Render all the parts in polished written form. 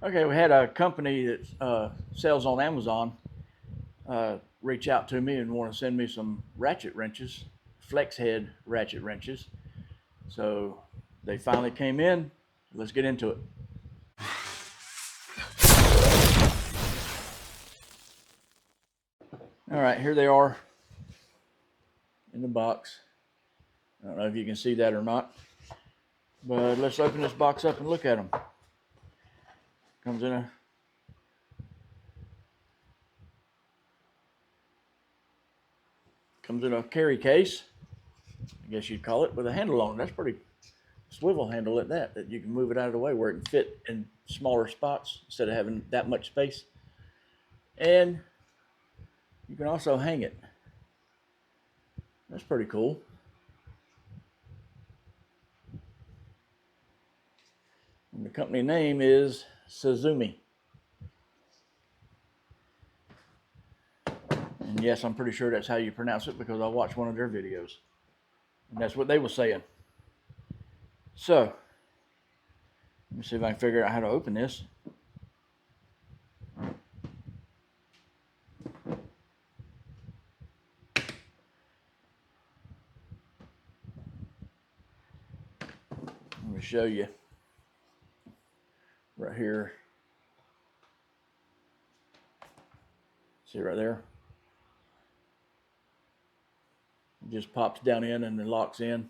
Okay, we had a company that sells on Amazon reach out to me and want to send me some ratchet wrenches, flex head ratchet wrenches. So they finally came in. Let's get into it. All right, here they are in the box. I don't know if you can see that or not, but let's open this box up and look at them. Comes in a carry case, I guess you'd call it, with a handle on it. That's pretty swivel handle at that you can move it out of the way where it can fit in smaller spots instead of having that much space. And you can also hang it. That's pretty cool. And the company name is Suzume. And yes, I'm pretty sure that's how you pronounce it because I watched one of their videos. And that's what they were saying. So, let me see if I can figure out how to open this. Let me show you right here. See right there? It just pops down in and then locks in.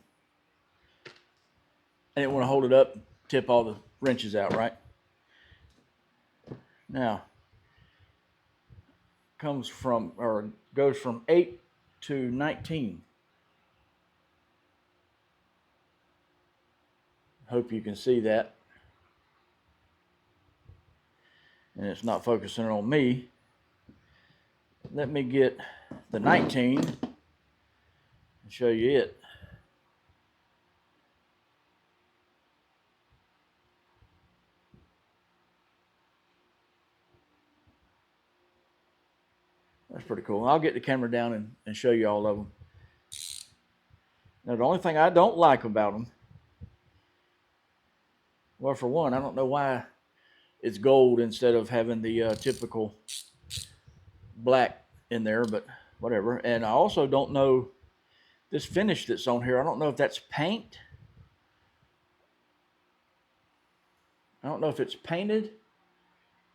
I didn't want to hold it up and tip all the wrenches out, right? Now, goes from 8 to 19. Hope you can see that. And it's not focusing on me. Let me get the 19 and show you it. That's pretty cool. I'll get the camera down and show you all of them. Now, the only thing I don't like about them, well, for one, I don't know why it's gold instead of having the typical black in there, but whatever. And I also don't know this finish that's on here. I don't know if that's paint. I don't know if it's painted,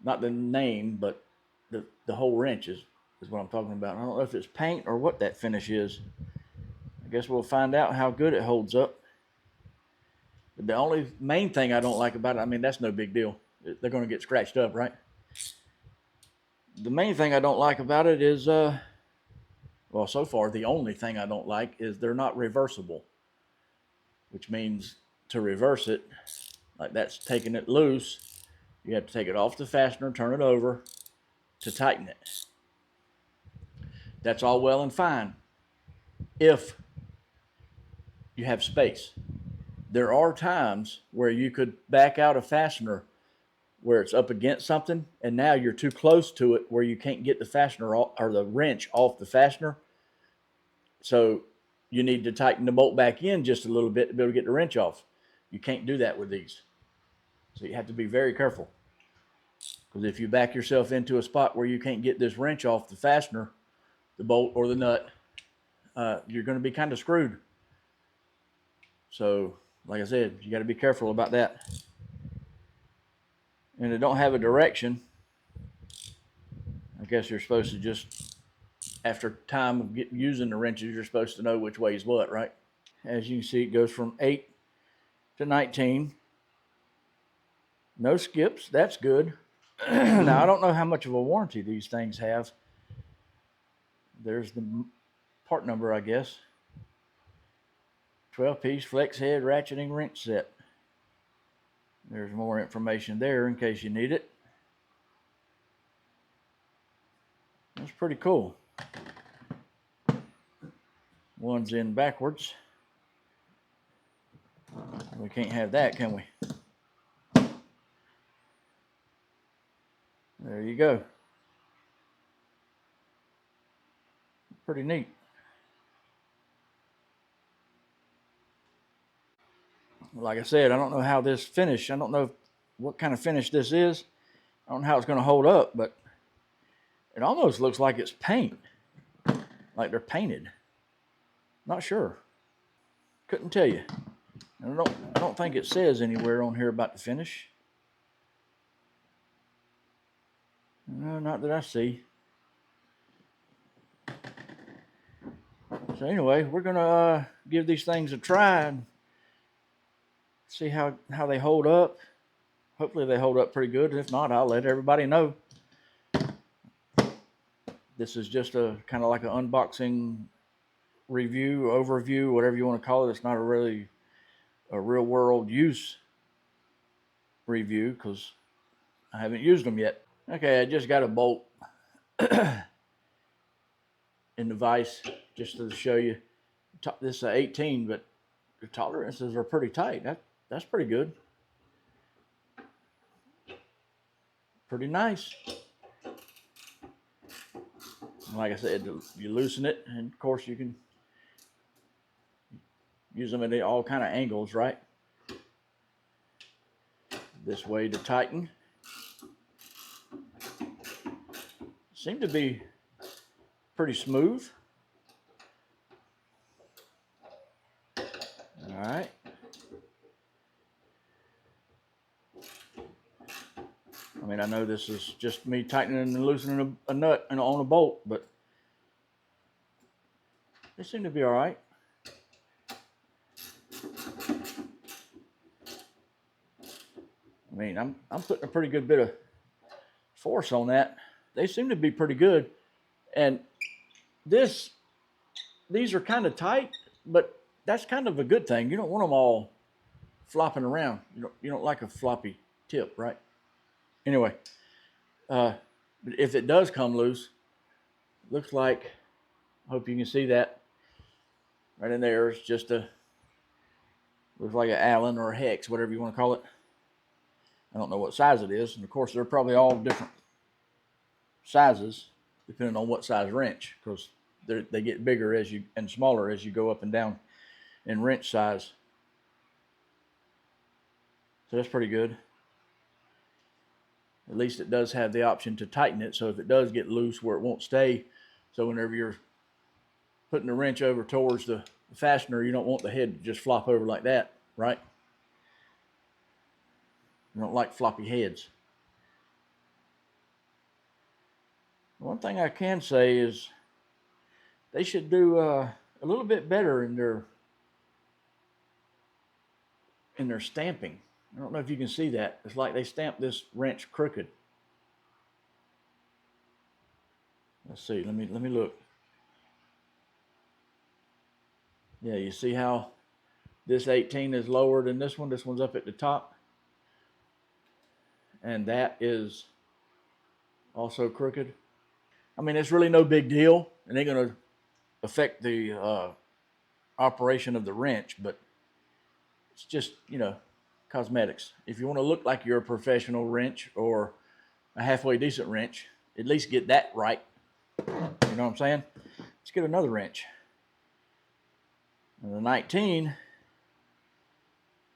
not the name, but the whole wrench is what I'm talking about. I don't know if it's paint or what that finish is. I guess we'll find out how good it holds up. But the only main thing I don't like about it, I mean, that's no big deal. They're going to get scratched up, right? The main thing I don't like about it is, well, so far, the only thing I don't like is they're not reversible, which means to reverse it, like that's taking it loose, you have to take it off the fastener, turn it over to tighten it. That's all well and fine if you have space. There are times where you could back out a fastener where it's up against something and now you're too close to it where you can't get the fastener or the wrench off the fastener. So you need to tighten the bolt back in just a little bit to be able to get the wrench off. You can't do that with these. So you have to be very careful. Because if you back yourself into a spot where you can't get this wrench off the fastener, the bolt or the nut, you're going to be kind of screwed. So, like I said, you got to be careful about that. And they don't have a direction. I guess you're supposed to just, after time of using the wrenches, you're supposed to know which way is what, right? As you can see, it goes from 8 to 19. No skips. That's good. Now, I don't know how much of a warranty these things have. There's the part number, I guess. 12-piece flex head ratcheting wrench set. There's more information there in case you need it. That's pretty cool. One's in backwards. We can't have that, can we? There you go. Pretty neat. Like I said, I don't know how this finish, I don't know what kind of finish this is. I don't know how it's going to hold up, but it almost looks like it's paint. Like they're painted. Not sure. Couldn't tell you. I don't think it says anywhere on here about the finish. No, not that I see. So anyway, we're gonna give these things a try and see how they hold up. Hopefully they hold up pretty good. If not, I'll let everybody know. This is just a kind of like an unboxing review, overview, whatever you want to call it. It's not a real world use review because I haven't used them yet. Okay, I just got a bolt in the vise just to show you. This is 18, but the tolerances are pretty tight. That's pretty good. Pretty nice. Like I said, you loosen it, and of course you can use them at all kind of angles, right? This way to tighten. Seem to be pretty smooth. All right. I mean, I know this is just me tightening and loosening a nut on a bolt, but they seem to be all right. I mean, I'm putting a pretty good bit of force on that. They seem to be pretty good, and these are kind of tight, but that's kind of a good thing. You don't want them all flopping around. You don't like a floppy tip, right? Anyway, but if it does come loose, looks like, I hope you can see that right in there. It's just looks like an Allen or a hex, whatever you want to call it. I don't know what size it is, and of course they're probably all different sizes depending on what size wrench, because they get bigger and smaller as you go up and down in wrench size. So that's pretty good. At least it does have the option to tighten it, so if it does get loose where it won't stay, so whenever you're putting the wrench over towards the fastener, you don't want the head to just flop over like that, right? You don't like floppy heads. One thing I can say is they should do a little bit better in their stamping. I don't know if you can see that. It's like they stamped this wrench crooked. Let's see. Let me look. Yeah, you see how this 18 is lower than this one? This one's up at the top. And that is also crooked. I mean, it's really no big deal. It ain't going to affect the operation of the wrench, but it's just, cosmetics. If you want to look like you're a professional wrench or a halfway decent wrench, at least get that right. You know what I'm saying? Let's get another wrench. And the 19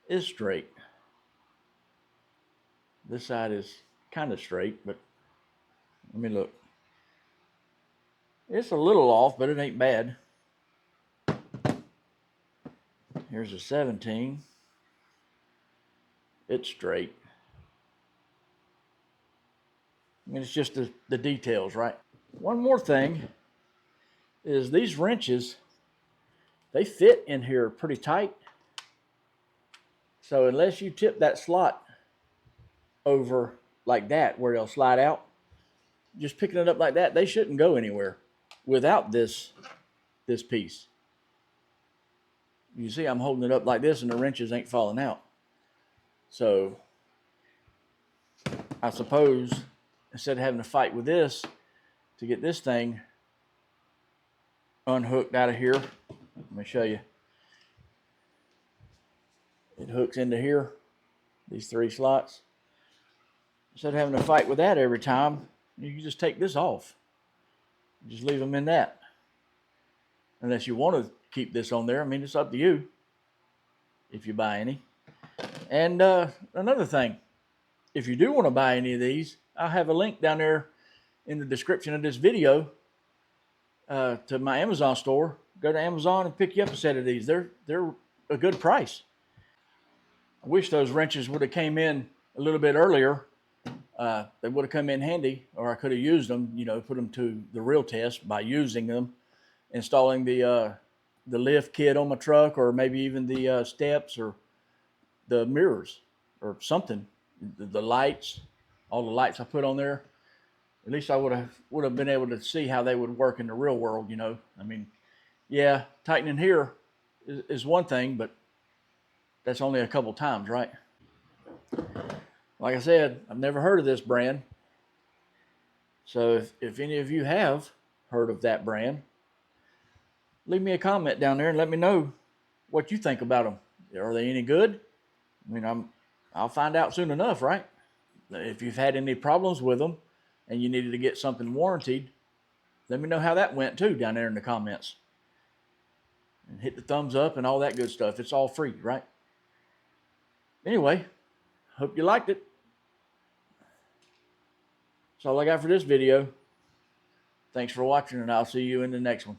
is straight. This side is kind of straight, but let me look. It's a little off, but it ain't bad. Here's a 17. It's straight. I mean, it's just the details, right? One more thing is these wrenches, they fit in here pretty tight. So unless you tip that slot over like that where they'll slide out, just picking it up like that, they shouldn't go anywhere without this piece. You see I'm holding it up like this and the wrenches ain't falling out. So I suppose instead of having to fight with this to get this thing unhooked out of here, let me show you. It hooks into here, these 3 slots. Instead of having to fight with that every time, you can just take this off. Just leave them in that. Unless you want to keep this on there. I mean, it's up to you if you buy any. And another thing, if you do want to buy any of these, I'll have a link down there in the description of this video to my Amazon store. Go to Amazon and pick you up a set of these. They're a good price. I wish those wrenches would have came in a little bit earlier. They would have come in handy, or I could have used them, you know, put them to the real test by using them, installing the lift kit on my truck, or maybe even the steps or the mirrors or something. The lights, all the lights I put on there. At least I would have been able to see how they would work in the real world, you know. I mean, yeah, tightening here is one thing, but that's only a couple times, right? Like I said, I've never heard of this brand. So if any of you have heard of that brand, leave me a comment down there and let me know what you think about them. Are they any good? I mean, I'll find out soon enough, right? If you've had any problems with them and you needed to get something warranted, let me know how that went too down there in the comments. And hit the thumbs up and all that good stuff. It's all free, right? Anyway, hope you liked it. That's all I got for this video. Thanks for watching, and I'll see you in the next one.